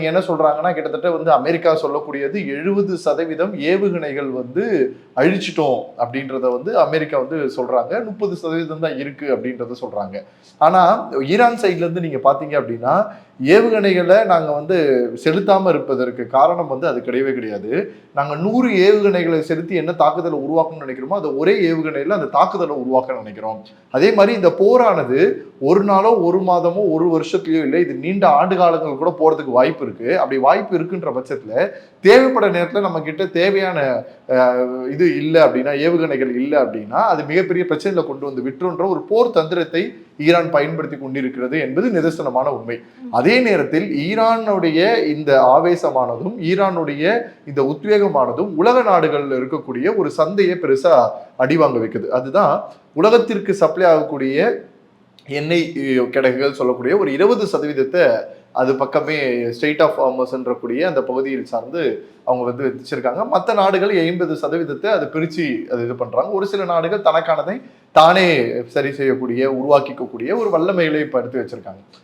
நீங்க என்ன சொல்றாங்கன்னா, கிட்டத்தட்ட வந்து அமெரிக்கா சொல்லக்கூடியது 70% ஏவுகணைகள் வந்து அழிச்சிட்டோம் அப்படின்றத வந்து அமெரிக்கா வந்து சொல்றாங்க. 30% தான் இருக்கு அப்படின்றத சொல்றாங்க. ஆனா ஈரான் சைட்ல இருந்து நீங்க பாத்தீங்க அப்படின்னா, ஏவுகணைகளை நாங்க வந்து செலுத்தாம இருப்பதற்கு காரணம் வந்து அது கிடையவே கிடையாது. நாங்க 100 ஏவுகணைகளை செலுத்தி என்ன தாக்குதலை உருவாக்கணும்னு நினைக்கிறோமோ, அதை ஒரே ஏவுகணையில அந்த தாக்குதலை உருவாக்க நினைக்கிறோம். அதே மாதிரி இந்த போரானது ஒரு நாளோ, ஒரு மாதமோ, ஒரு வருஷத்துலயோ இல்லை. இது நீண்ட ஆண்டு காலங்கள் கூட போறதுக்கு வாய்ப்பு இருக்கு. அப்படி வாய்ப்பு இருக்குன்ற பட்சத்துல தேவைப்பட நேரத்துல நம்ம கிட்ட தேவையான இது இல்ல அப்படின்னா, ஏவுகணைகள் இல்ல அப்படின்னா, அது மிகப்பெரிய பிரச்சனையில கொண்டு வந்து விட்டுருன்ற ஒரு போர் தந்திரத்தை ஈரான் பயன்படுத்தி கொண்டிருக்கிறது என்பது நிதர்சனமான உண்மை. அதே நேரத்தில் ஈரானுடைய இந்த ஆவேசமானதும், ஈரானுடைய இந்த உத்வேகமானதும் உலக நாடுகள்ல இருக்கக்கூடிய ஒரு சந்தையை பெருசா அடிவாங்க வைக்குது. அதுதான் உலகத்திற்கு சப்ளை ஆகக்கூடிய எண்ணெய் கிடங்குகள் சொல்லக்கூடிய ஒரு 20% அது பக்கமே ஸ்டேட் ஆஃப் ஹார்மஸ்ன்றக்கூடிய அந்த பகுதியில் சார்ந்து அவங்க வந்து வச்சிருக்காங்க. மற்ற நாடுகள் 80% அது பிரிச்சு அது இது பண்றாங்க. ஒரு சில நாடுகள் தனக்கானதை தானே சரி செய்யக்கூடிய, உருவாக்கிக்கக்கூடிய ஒரு வல்லமைகளை இப்ப எடுத்து வச்சிருக்காங்க.